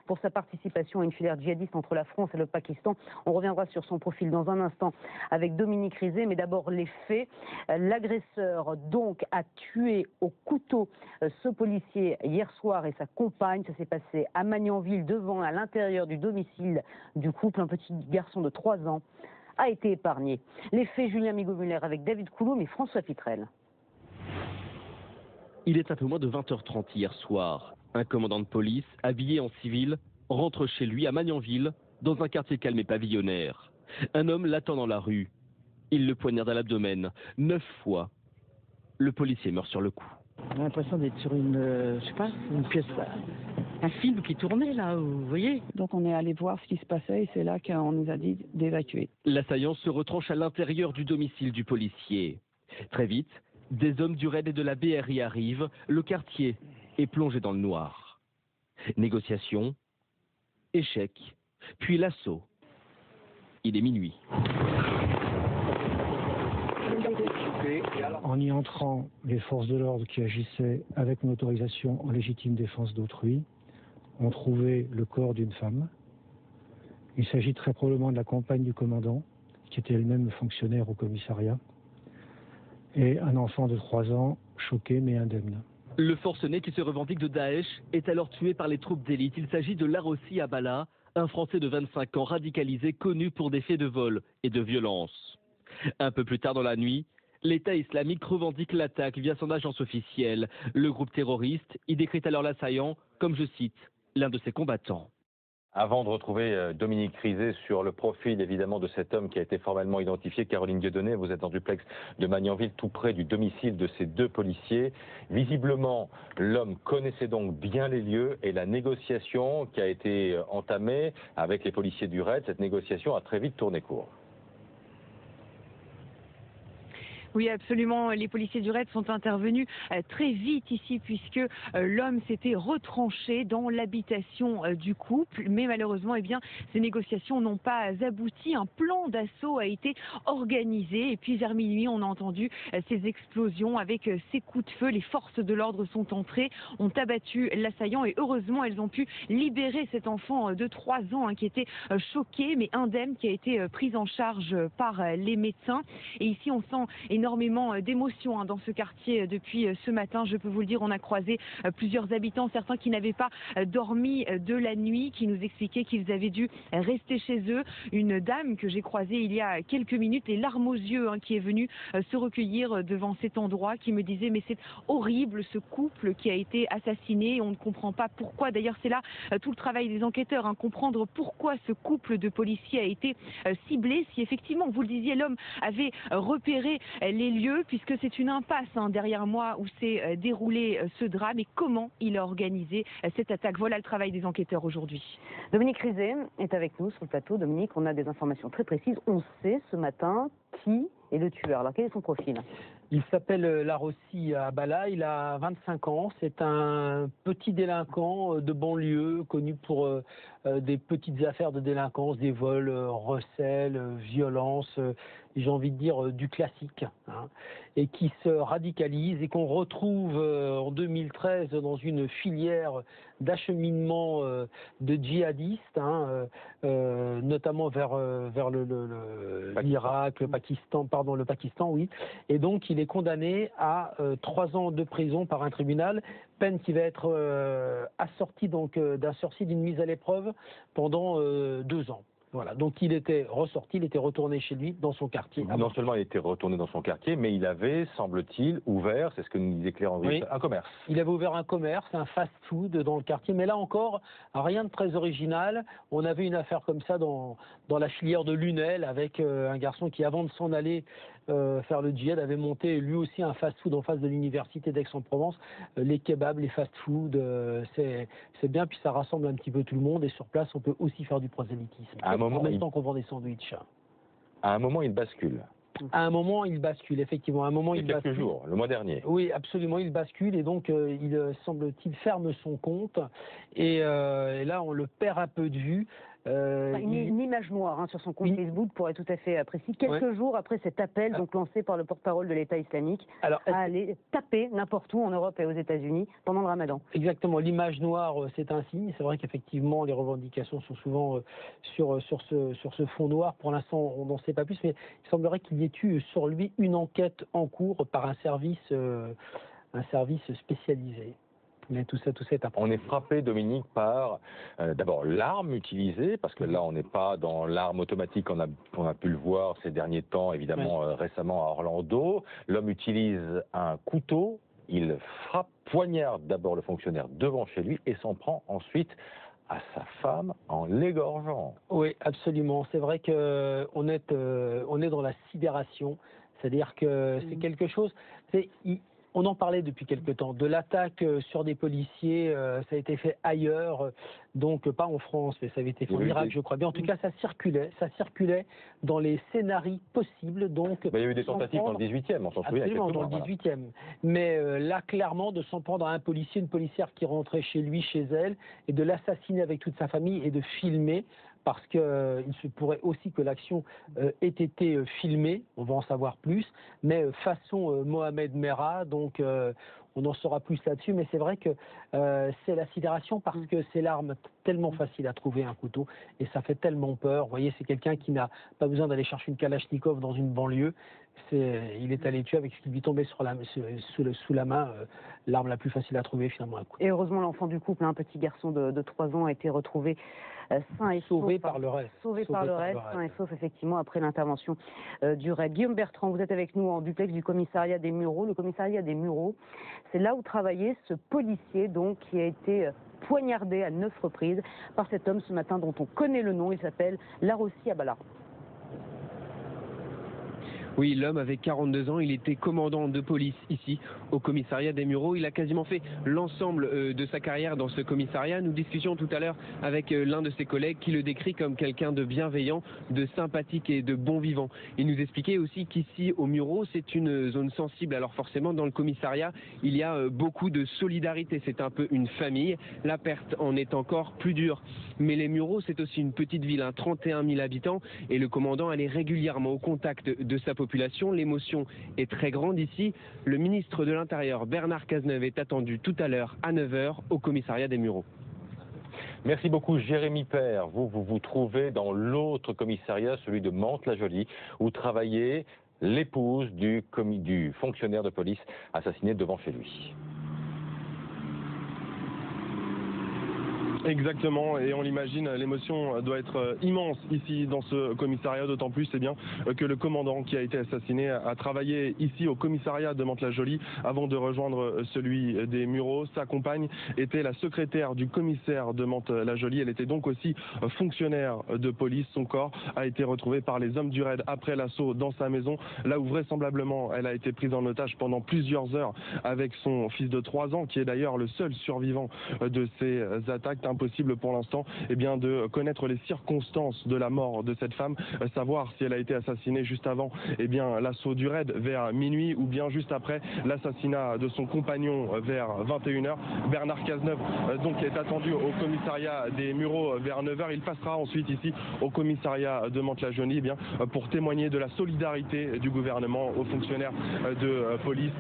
pour sa participation à une filière djihadiste entre la France et le Pakistan. On reviendra sur son profil dans un instant avec Dominique Rizet, mais d'abord les faits. L'agresseur donc a tué au couteau ce policier hier soir et sa compagne. Ça s'est passé à Magnanville, à l'intérieur du domicile du couple. Un petit garçon de 3 ans a été épargné. Les faits, Julien Migaud-Muller avec David Couloum et François Pitrel. Il est un peu moins de 20h30 hier soir. Un commandant de police, habillé en civil, rentre chez lui à Magnanville, dans un quartier calme et pavillonnaire. Un homme l'attend dans la rue. Il le poignarde à l'abdomen 9 fois. Le policier meurt sur le coup. On a l'impression d'être sur une pièce, un film qui tournait là, vous voyez. Donc on est allé voir ce qui se passait et c'est là qu'on nous a dit d'évacuer. L'assaillant se retranche à l'intérieur du domicile du policier. Très vite, des hommes du RAID et de la BRI arrivent. Le quartier est plongé dans le noir. Négociation, échec, puis l'assaut. Il est minuit. En y entrant, les forces de l'ordre qui agissaient avec une autorisation en légitime défense d'autrui ont trouvé le corps d'une femme. Il s'agit très probablement de la compagne du commandant, qui était elle-même fonctionnaire au commissariat, et un enfant de 3 ans, choqué mais indemne. Le forcené qui se revendique de Daesh est alors tué par les troupes d'élite. Il s'agit de Larossi Abala, un Français de 25 ans radicalisé, connu pour des faits de vol et de violence. Un peu plus tard dans la nuit, l'État islamique revendique l'attaque via son agence officielle. Le groupe terroriste y décrit alors l'assaillant comme, je cite, l'un de ses combattants. Avant de retrouver Dominique Rizet sur le profil évidemment de cet homme qui a été formellement identifié, Caroline Dieudonné, vous êtes en duplex de Magnanville, tout près du domicile de ces 2 policiers. Visiblement, l'homme connaissait donc bien les lieux et la négociation qui a été entamée avec les policiers du RAID, cette négociation a très vite tourné court. Oui, absolument. Les policiers du RAID sont intervenus très vite ici puisque l'homme s'était retranché dans l'habitation du couple. Mais malheureusement, eh bien, ces négociations n'ont pas abouti. Un plan d'assaut a été organisé. Et puis vers minuit, on a entendu ces explosions avec ces coups de feu. Les forces de l'ordre sont entrées, ont abattu l'assaillant et heureusement, elles ont pu libérer cet enfant de 3 ans qui était choqué mais indemne, qui a été pris en charge par les médecins. Et ici, on sent énormément d'émotions dans ce quartier depuis ce matin. Je peux vous le dire, on a croisé plusieurs habitants, certains qui n'avaient pas dormi de la nuit, qui nous expliquaient qu'ils avaient dû rester chez eux. Une dame que j'ai croisée il y a quelques minutes, les larmes aux yeux, qui est venue se recueillir devant cet endroit, qui me disait mais c'est horrible ce couple qui a été assassiné, on ne comprend pas pourquoi. D'ailleurs c'est là tout le travail des enquêteurs, comprendre pourquoi ce couple de policiers a été ciblé, si effectivement, vous le disiez, l'homme avait repéré les lieux, puisque c'est une impasse derrière moi où s'est déroulé ce drame et comment il a organisé cette attaque. Voilà le travail des enquêteurs aujourd'hui. Dominique Rizet est avec nous sur le plateau. Dominique, on a des informations très précises. On sait ce matin qui est le tueur. Alors quel est son profil ? Il s'appelle Larossi Abala, il a 25 ans, c'est un petit délinquant de banlieue connu pour des petites affaires de délinquance, des vols, recels, violences, j'ai envie de dire du classique, et qui se radicalise et qu'on retrouve en 2013 dans une filière d'acheminement de djihadistes, notamment vers l'Irak, le Pakistan, oui. Et donc il est condamné à 3 ans de prison par un tribunal, peine qui va être assortie donc d'un sursis, d'une mise à l'épreuve pendant 2 ans. Voilà, donc il était ressorti, il était retourné chez lui dans son quartier. Non seulement il était retourné dans son quartier, mais il avait, semble-t-il, ouvert, c'est ce que nous disait Claire Henry, un commerce. Il avait ouvert un commerce, un fast-food dans le quartier, mais là encore, rien de très original. On avait une affaire comme ça dans la filière de Lunel avec un garçon qui, avant de s'en aller faire le djihad, avait monté lui aussi un fast-food en face de l'université d'Aix-en-Provence. Les kebabs, les fast-food, c'est bien, puis ça rassemble un petit peu tout le monde et sur place, on peut aussi faire du prosélytisme. En même temps qu'on vend des sandwichs. À un moment, il bascule. À un moment, il bascule, effectivement. À un moment, il y a quelques jours, le mois dernier. Oui, absolument, il bascule et donc il semble-t-il ferme son compte et là on le perd un peu de vue. Une image noire sur son compte Facebook, pour être tout à fait précis, quelques jours après cet appel donc lancé par le porte-parole de l'État islamique à aller taper n'importe où en Europe et aux États-Unis pendant le Ramadan. Exactement, l'image noire, c'est un signe. C'est vrai qu'effectivement, les revendications sont souvent sur ce fond noir. Pour l'instant, on n'en sait pas plus, mais il semblerait qu'il y ait eu sur lui une enquête en cours par un service spécialisé. Mais tout ça est à prendre. On est frappé, Dominique, par d'abord l'arme utilisée, parce que là, on n'est pas dans l'arme automatique qu'on a pu le voir ces derniers temps, évidemment, récemment à Orlando. L'homme utilise un couteau, il frappe, poignarde d'abord le fonctionnaire devant chez lui et s'en prend ensuite à sa femme en l'égorgeant. Oui, absolument. C'est vrai qu'on est dans la sidération, c'est-à-dire que c'est quelque chose... On en parlait depuis quelque temps, de l'attaque sur des policiers, ça a été fait ailleurs, donc pas en France, mais ça avait été fait en Irak, je crois bien. En tout cas, ça circulait dans les scénarios possibles. Donc, il y a eu des tentatives dans le 18e, on s'en souvient. Absolument, dans le 18e. Mais là, clairement, de s'en prendre à un policier, une policière qui rentrait chez lui, chez elle, et de l'assassiner avec toute sa famille et de filmer, parce qu'il se pourrait aussi que l'action ait été filmée, on va en savoir plus, mais façon Mohamed Merah, donc on en saura plus là-dessus, mais c'est vrai que c'est la sidération parce que c'est l'arme tellement facile à trouver, un couteau, et ça fait tellement peur. Vous voyez, c'est quelqu'un qui n'a pas besoin d'aller chercher une Kalachnikov dans une banlieue, il est allé tuer avec ce qui lui tombait sous la main, l'arme la plus facile à trouver finalement. Et heureusement, l'enfant du couple, un petit garçon de 3 ans, a été retrouvé sain et sauvé par le reste. Sain et sauf effectivement après l'intervention du RAID. Guillaume Bertrand, vous êtes avec nous en duplex du commissariat des Mureaux. Le commissariat des Mureaux, c'est là où travaillait ce policier donc qui a été poignardé à 9 reprises par cet homme ce matin dont on connaît le nom. Il s'appelle Larossi Abala. Oui, l'homme avait 42 ans, il était commandant de police ici, au commissariat des Mureaux. Il a quasiment fait l'ensemble de sa carrière dans ce commissariat. Nous discutions tout à l'heure avec l'un de ses collègues qui le décrit comme quelqu'un de bienveillant, de sympathique et de bon vivant. Il nous expliquait aussi qu'ici, aux Mureaux, c'est une zone sensible. Alors forcément, dans le commissariat, il y a beaucoup de solidarité. C'est un peu une famille. La perte en est encore plus dure. Mais les Mureaux, c'est aussi une petite ville, 31 000 habitants. Et le commandant allait régulièrement au contact de sa population. L'émotion est très grande ici. Le ministre de l'Intérieur, Bernard Cazeneuve, est attendu tout à l'heure à 9 h au commissariat des Mureaux. Merci beaucoup, Jérémy Père. Vous trouvez dans l'autre commissariat, celui de Mantes-la-Jolie, où travaillait l'épouse du fonctionnaire de police assassiné devant chez lui. Exactement, et on l'imagine, l'émotion doit être immense ici dans ce commissariat, d'autant plus que le commandant qui a été assassiné a travaillé ici au commissariat de Mantes-la-Jolie avant de rejoindre celui des Mureaux. Sa compagne était la secrétaire du commissaire de Mantes-la-Jolie, elle était donc aussi fonctionnaire de police. Son corps a été retrouvé par les hommes du RAID après l'assaut dans sa maison, là où vraisemblablement elle a été prise en otage pendant plusieurs heures avec son fils de 3 ans, qui est d'ailleurs le seul survivant de ces attaques. Impossible pour l'instant de connaître les circonstances de la mort de cette femme, savoir si elle a été assassinée juste avant l'assaut du RAID vers minuit ou bien juste après l'assassinat de son compagnon vers 21 h. Bernard Cazeneuve donc est attendu au commissariat des Mureaux vers 9 h. Il passera ensuite ici au commissariat de Mantes-la-Jolie pour témoigner de la solidarité du gouvernement aux fonctionnaires de police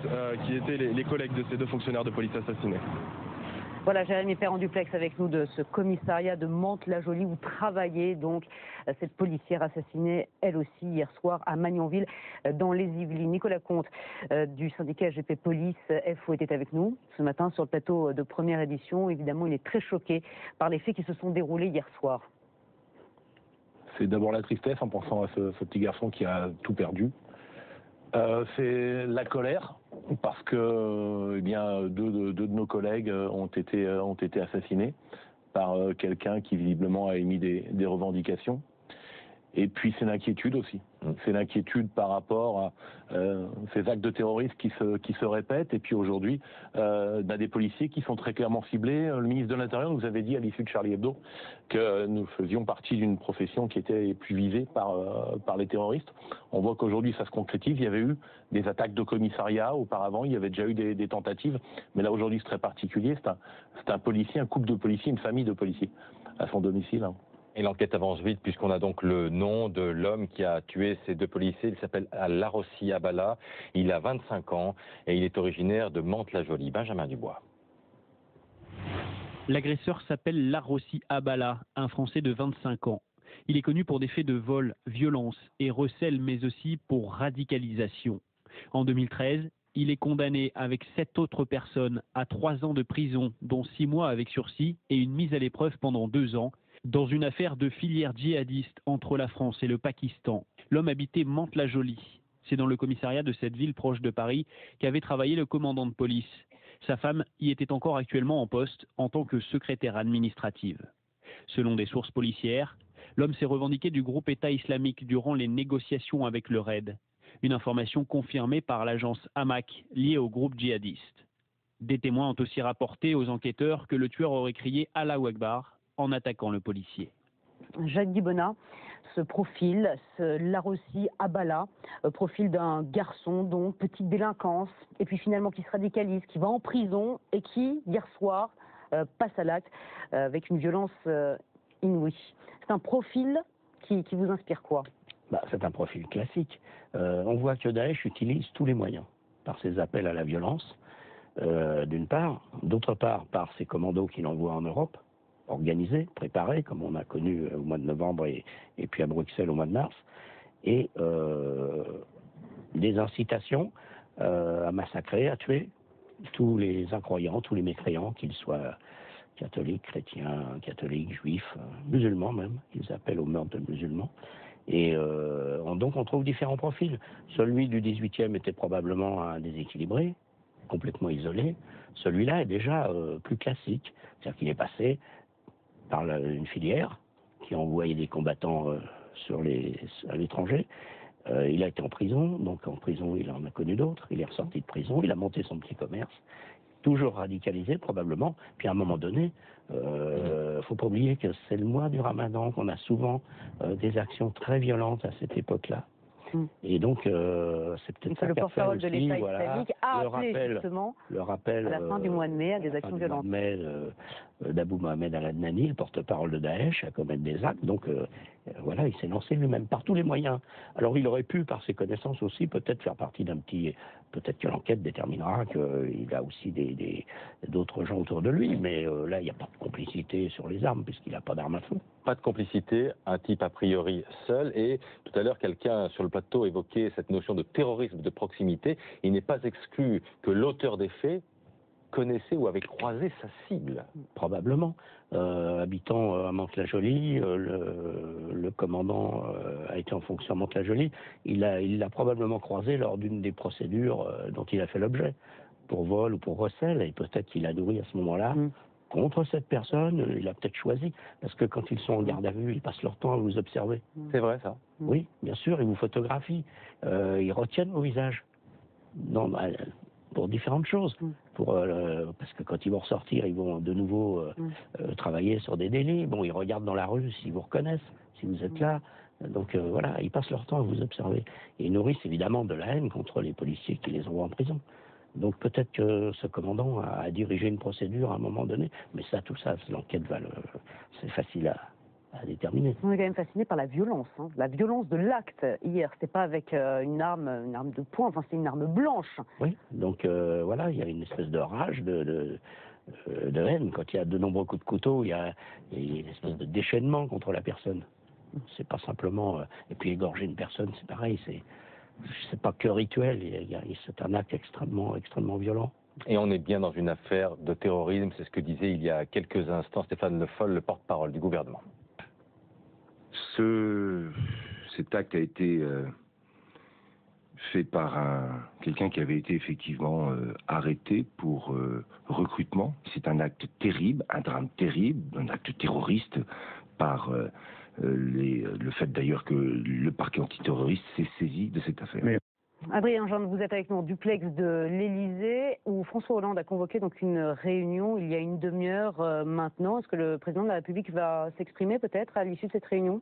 qui étaient les collègues de ces 2 fonctionnaires de police assassinés. Voilà, Jérémy Père en duplex avec nous de ce commissariat de Mantes-la-Jolie où travaillait donc cette policière assassinée, elle aussi, hier soir à Magnanville, dans les Yvelines. Nicolas Comte du syndicat SGP Police FO était avec nous ce matin sur le plateau de Première Édition. Évidemment, il est très choqué par les faits qui se sont déroulés hier soir. C'est d'abord la tristesse en pensant à ce petit garçon qui a tout perdu. C'est la colère parce que deux de nos collègues ont été assassinés par quelqu'un qui visiblement a émis des revendications. Et puis c'est l'inquiétude aussi. C'est l'inquiétude par rapport à ces actes de terrorisme qui se répètent. Et puis aujourd'hui, des policiers qui sont très clairement ciblés. Le ministre de l'Intérieur nous avait dit à l'issue de Charlie Hebdo que nous faisions partie d'une profession qui était plus visée par les terroristes. On voit qu'aujourd'hui ça se concrétise. Il y avait eu des attaques de commissariat auparavant. Il y avait déjà eu des tentatives. Mais là aujourd'hui c'est très particulier. C'est un policier, un couple de policiers, une famille de policiers à son domicile. Et l'enquête avance vite puisqu'on a donc le nom de l'homme qui a tué ces 2 policiers. Il s'appelle Larossi Abala, il a 25 ans et il est originaire de Mantes-la-Jolie. Benjamin Dubois. L'agresseur s'appelle Larossi Abala, un Français de 25 ans. Il est connu pour des faits de vol, violence et recel, mais aussi pour radicalisation. En 2013, il est condamné avec 7 autres personnes à 3 ans de prison, dont 6 mois avec sursis et une mise à l'épreuve pendant 2 ans, dans une affaire de filière djihadiste entre la France et le Pakistan. L'homme habitait Mantes-la-Jolie. C'est dans le commissariat de cette ville proche de Paris qu'avait travaillé le commandant de police. Sa femme y était encore actuellement en poste en tant que secrétaire administrative. Selon des sources policières, l'homme s'est revendiqué du groupe État islamique durant les négociations avec le RAID. Une information confirmée par l'agence Amaq, liée au groupe djihadiste. Des témoins ont aussi rapporté aux enquêteurs que le tueur aurait crié « Allahu Akbar » en attaquant le policier. Jacques Dibona, ce profil, ce Larossi Abala, profil d'un garçon, donc petite délinquance, et puis finalement qui se radicalise, qui va en prison et qui, hier soir, passe à l'acte avec une violence inouïe. C'est un profil qui vous inspire quoi? C'est un profil classique. On voit que Daesh utilise tous les moyens, par ses appels à la violence, d'une part, d'autre part par ses commandos qu'il envoie en Europe, organisés, préparés, comme on a connu au mois de novembre et puis à Bruxelles au mois de mars, et des incitations à massacrer, à tuer tous les incroyants, tous les mécréants, qu'ils soient catholiques, chrétiens, catholiques, juifs, musulmans même, ils appellent au meurtre de musulmans. Et donc on trouve différents profils. Celui du 18e était probablement un déséquilibré, complètement isolé. Celui-là est déjà plus classique, c'est-à-dire qu'il est passé par une filière qui a envoyé des combattants à l'étranger. Il a été en prison, donc en prison il en a connu d'autres, il est ressorti de prison, il a monté son petit commerce, toujours radicalisé probablement, puis à un moment donné, faut pas oublier que c'est le mois du Ramadan, qu'on a souvent des actions très violentes à cette époque-là. Et donc, c'est peut-être ça le porte-parole de l'État islamique a appelé justement le rappel à la fin du mois de mai à des actions violentes. D'Abou Mohamed Al-Adnani, le porte-parole de Daesh, à commettre des actes. Donc, voilà, il s'est lancé lui-même par tous les moyens. Alors, il aurait pu, par ses connaissances aussi, peut-être faire partie d'un petit... Peut-être que l'enquête déterminera qu'il a aussi d'autres gens autour de lui, mais là, il n'y a pas de complicité sur les armes, puisqu'il n'a pas d'armes à feu. Pas de complicité, un type a priori seul, et tout à l'heure, quelqu'un sur le plateau évoquait cette notion de terrorisme de proximité. Il n'est pas exclu que l'auteur des faits connaissait ou avait croisé sa cible. Probablement. Habitant à Mantes-la-Jolie, le commandant a été en fonction à Mantes-la-Jolie. Il l'a probablement croisé lors d'une des procédures dont il a fait l'objet, pour vol ou pour recel, et peut-être qu'il a nourri à ce moment-là contre cette personne. Il a peut-être choisi, parce que quand ils sont en garde à vue, ils passent leur temps à vous observer. C'est vrai ça? Oui, bien sûr, ils vous photographient, ils retiennent vos visages. Non, pour différentes choses. Parce que quand ils vont ressortir, ils vont de nouveau travailler sur des délits. Bon, ils regardent dans la rue s'ils vous reconnaissent, si vous êtes là. Donc voilà, ils passent leur temps à vous observer. Et ils nourrissent évidemment de la haine contre les policiers qui les envoient en prison. Donc peut-être que ce commandant a dirigé une procédure à un moment donné. Mais ça, tout ça, l'enquête c'est facile à déterminer. On est quand même fasciné par la violence, la violence de l'acte hier. C'était pas avec une arme de poing, enfin c'était une arme blanche. Oui, donc voilà, il y a une espèce de rage, de haine. Quand il y a de nombreux coups de couteau, il y a une espèce de déchaînement contre la personne. C'est pas simplement... et puis égorger une personne, c'est pareil, c'est pas que rituel, c'est un acte extrêmement violent. Et on est bien dans une affaire de terrorisme, c'est ce que disait il y a quelques instants Stéphane Le Foll, le porte-parole du gouvernement. Cet acte a été fait par quelqu'un qui avait été effectivement arrêté pour recrutement. C'est un acte terrible, un drame terrible, un acte terroriste par le fait d'ailleurs que le parquet antiterroriste s'est saisi de cette affaire. Adrien Jeanne, vous êtes avec nous en duplex de l'Élysée, où François Hollande a convoqué donc une réunion il y a une demi-heure maintenant. Est-ce que le président de la République va s'exprimer peut-être à l'issue de cette réunion?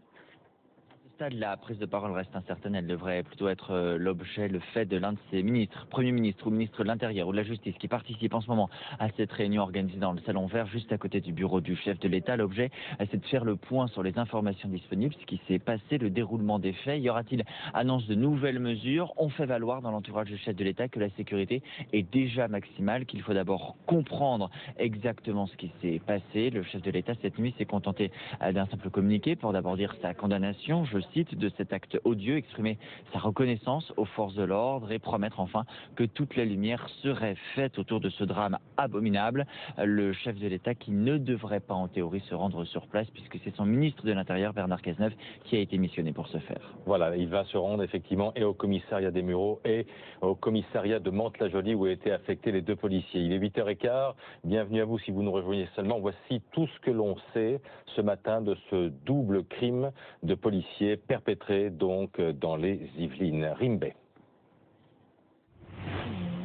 stade, la prise de parole reste incertaine. Elle devrait plutôt être l'objet, le fait de l'un de ses ministres, Premier ministre ou ministre de l'Intérieur ou de la Justice, qui participe en ce moment à cette réunion organisée dans le Salon Vert, juste à côté du bureau du chef de l'État. L'objet, c'est de faire le point sur les informations disponibles, ce qui s'est passé, le déroulement des faits. Y aura-t-il annonce de nouvelles mesures? On fait valoir dans l'entourage du chef de l'État que la sécurité est déjà maximale, qu'il faut d'abord comprendre exactement ce qui s'est passé. Le chef de l'État, cette nuit, s'est contenté d'un simple communiqué pour d'abord dire sa condamnation, je cite, de cet acte odieux, exprimer sa reconnaissance aux forces de l'ordre et promettre enfin que toute la lumière serait faite autour de ce drame abominable. Le chef de l'État qui ne devrait pas en théorie se rendre sur place puisque c'est son ministre de l'Intérieur, Bernard Cazeneuve, qui a été missionné pour ce faire. Voilà, il va se rendre effectivement et au commissariat des Mureaux et au commissariat de Mantes-la-Jolie où étaient affectés les deux policiers. Il est 8h15, bienvenue à vous si vous nous rejoignez seulement. Voici tout ce que l'on sait ce matin de ce double crime de policiers perpétré donc dans les Yvelines. Rimbey.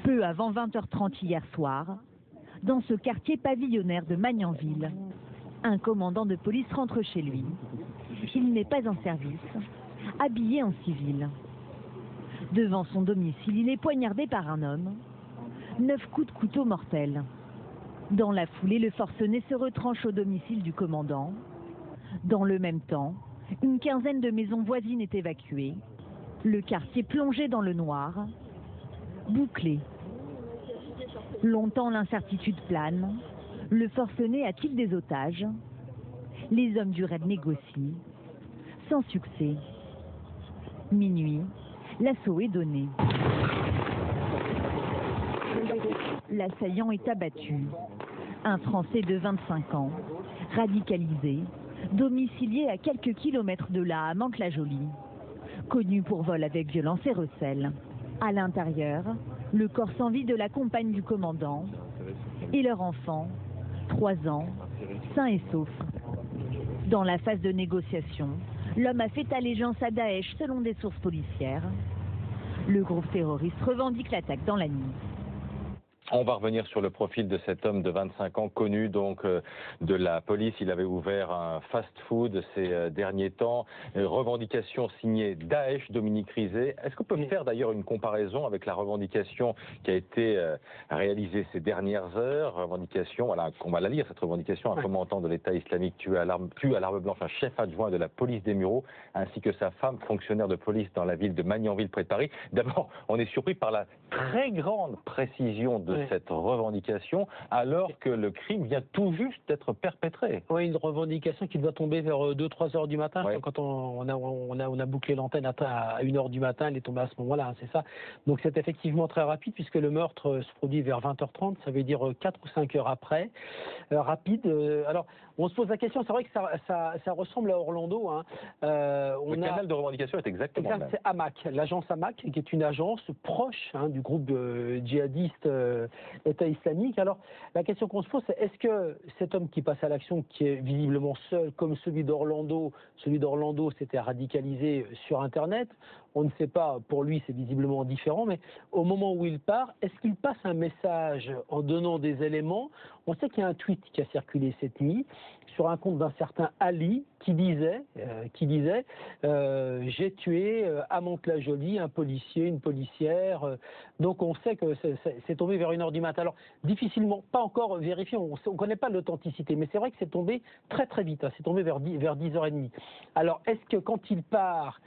Peu avant 20h30 hier soir, dans ce quartier pavillonnaire de Magnanville, un commandant de police rentre chez lui. Il n'est pas en service, habillé en civil. Devant son domicile, il est poignardé par un homme. 9 coups de couteau mortels. Dans la foulée, le forcené se retranche au domicile du commandant. Dans le même temps, une quinzaine de maisons voisines est évacuée. Le quartier plongé dans le noir, bouclé. Longtemps l'incertitude plane. Le forcené a-t-il des otages? Les hommes du raid négocient. Sans succès. Minuit, l'assaut est donné. L'assaillant est abattu. Un Français de 25 ans, radicalisé, domicilié à quelques kilomètres de là, à Mantes-la-Jolie. Connu pour vol avec violence et recel. À l'intérieur, le corps sans vie de la compagne du commandant et leur enfant, 3 ans, sain et sauf. Dans la phase de négociation, l'homme a fait allégeance à Daesh selon des sources policières. Le groupe terroriste revendique l'attaque dans la nuit. On va revenir sur le profil de cet homme de 25 ans, connu donc de la police. Il avait ouvert un fast-food ces derniers temps. Revendication signée Daesh, Dominique Rizet. Est-ce qu'on peut faire d'ailleurs une comparaison avec la revendication qui a été réalisée ces dernières heures? Revendication, voilà, on va la lire cette revendication. Un commandant de l'État islamique tue à l'arme blanche un chef adjoint de la police des Mureaux, ainsi que sa femme, fonctionnaire de police dans la ville de Magnanville près de Paris. D'abord, on est surpris par la très grande précision de cette revendication, alors que le crime vient tout juste d'être perpétré. Oui, une revendication qui doit tomber vers 2-3 heures du matin. Ouais. Quand on a bouclé l'antenne à 1 heure du matin, elle est tombée à ce moment-là, hein, c'est ça. Donc c'est effectivement très rapide, puisque le meurtre se produit vers 20h30, ça veut dire 4 ou 5 heures après. Rapide. Alors, on se pose la question, c'est vrai que ça ressemble à Orlando. Hein. Le canal de revendication est exactement le même. C'est AMAC, l'agence AMAC, qui est une agence proche du groupe djihadiste État islamique. Alors, la question qu'on se pose, c'est est-ce que cet homme qui passe à l'action, qui est visiblement seul, comme celui d'Orlando s'était radicalisé sur Internet, on ne sait pas, pour lui c'est visiblement différent, mais au moment où il part, est-ce qu'il passe un message en donnant des éléments? On sait qu'il y a un tweet qui a circulé cette nuit sur un compte d'un certain Ali qui disait j'ai tué à Mantes-la-Jolie un policier, une policière. Donc on sait que c'est tombé vers 1 heure du matin. Alors difficilement, pas encore vérifié, on ne connaît pas l'authenticité, mais c'est vrai que c'est tombé très très vite, hein, c'est tombé vers 10h30. Alors est-ce que quand il part,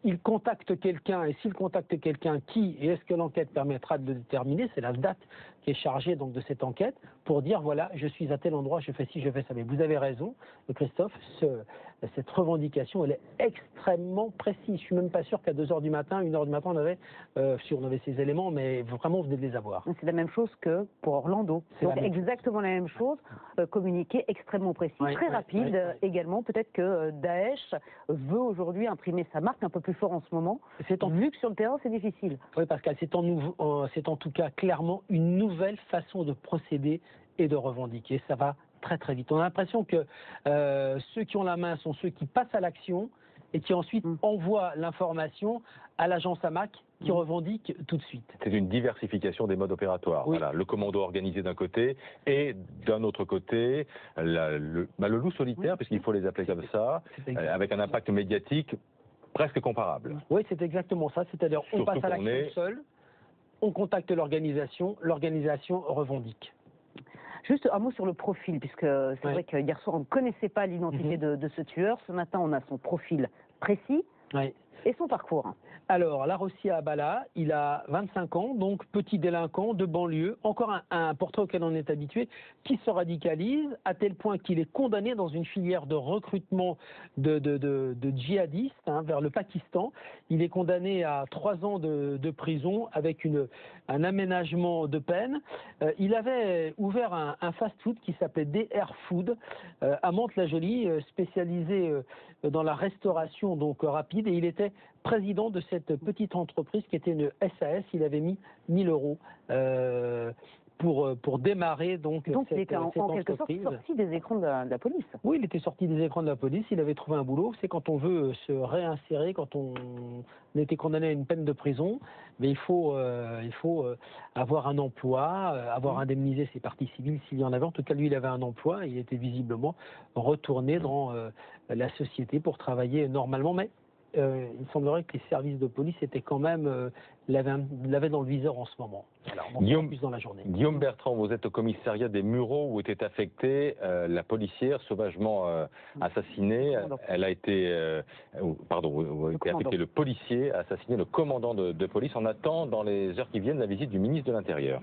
il contacte quelqu'un, et s'il contacte quelqu'un, qui, et est-ce que l'enquête permettra de le déterminer? C'est la date qui est chargée donc de cette enquête, pour dire voilà, je suis à tel endroit, je fais ci, je fais ça. Mais vous avez raison, Christophe, cette revendication, elle est extrêmement précise. Je suis même pas sûr qu'à 2h du matin, 1h du matin, on avait ces éléments, mais vraiment, vous venez de les avoir. C'est la même chose que pour Orlando. Donc exactement la même chose, communiqué extrêmement précis, très rapide également. Peut-être que Daesh veut aujourd'hui imprimer sa marque un peu plus fort en ce moment, vu que sur le terrain c'est difficile. Oui, Pascal, c'est en tout cas clairement une nouvelle façon de procéder et de revendiquer. Ça va très très vite. On a l'impression que ceux qui ont la main sont ceux qui passent à l'action et qui ensuite envoient l'information à l'agence AMAC qui revendique tout de suite. C'est une diversification des modes opératoires. Oui. Voilà, le commando organisé d'un côté et d'un autre côté le loup solitaire, puisqu'il faut les appeler comme ça, avec un impact médiatique presque comparable. Oui, c'est exactement ça. C'est-à-dire on Surtout passe à qu'on l'action seul, on contacte l'organisation revendique. Juste un mot sur le profil, puisque c'est vrai qu'hier soir, on ne connaissait pas l'identité de ce tueur. Ce matin, on a son profil précis et son parcours. Alors, Larossi Abala, il a 25 ans, donc petit délinquant de banlieue, encore un portrait auquel on est habitué, qui se radicalise à tel point qu'il est condamné dans une filière de recrutement de djihadistes vers le Pakistan. Il est condamné à 3 ans de prison avec un aménagement de peine. Il avait ouvert un fast-food qui s'appelait DR Food à Mantes-la-Jolie, spécialisé dans la restauration donc rapide, et il était président de cette petite entreprise qui était une SAS. Il avait mis 1 000 € pour démarrer donc il était en quelque sorte sorti des écrans de la police. Oui, il était sorti des écrans de la police, il avait trouvé un boulot. C'est quand on veut se réinsérer, quand on était condamné à une peine de prison, mais il faut avoir un emploi, avoir indemnisé ses parties civiles s'il y en avait. En tout cas, lui, il avait un emploi, il était visiblement retourné dans la société pour travailler normalement, mais il semblerait que les services de police étaient quand même l'avaient dans le viseur en ce moment. Alors, plus dans la journée. Guillaume Bertrand, vous êtes au commissariat des Mureaux où était affectée la policière sauvagement assassinée. Elle a été, affecté le policier a assassiné le commandant de police. On attend dans les heures qui viennent la visite du ministre de l'Intérieur.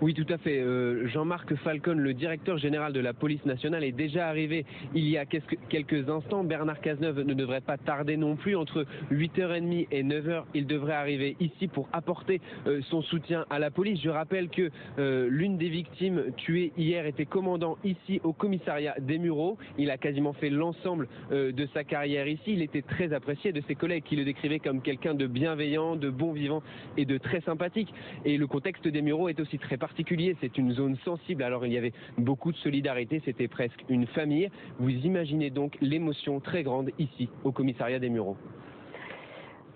Oui, tout à fait. Jean-Marc Falcon, le directeur général de la police nationale, est déjà arrivé il y a quelques instants. Bernard Cazeneuve ne devrait pas tarder non plus. Entre 8h30 et 9h, il devrait arriver ici pour apporter son soutien à la police. Je rappelle que l'une des victimes tuées hier était commandant ici au commissariat des Mureaux. Il a quasiment fait l'ensemble de sa carrière ici. Il était très apprécié de ses collègues qui le décrivaient comme quelqu'un de bienveillant, de bon vivant et de très sympathique. Et le contexte des Mureaux est aussi très particulier. C'est une zone sensible, alors il y avait beaucoup de solidarité, c'était presque une famille. Vous imaginez donc l'émotion très grande ici, au commissariat des Mureaux.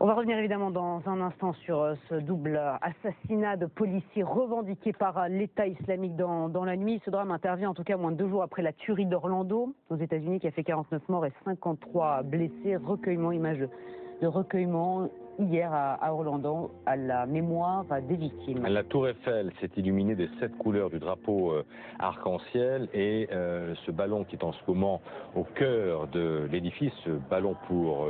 On va revenir évidemment dans un instant sur ce double assassinat de policiers revendiqué par l'État islamique dans la nuit. Ce drame intervient en tout cas moins de 2 jours après la tuerie d'Orlando aux États-Unis qui a fait 49 morts et 53 blessés. Recueillement, image de recueillement hier à Orlando à la mémoire des victimes. La tour Eiffel s'est illuminée des 7 couleurs du drapeau arc-en-ciel et ce ballon qui est en ce moment au cœur de l'édifice, ce ballon pour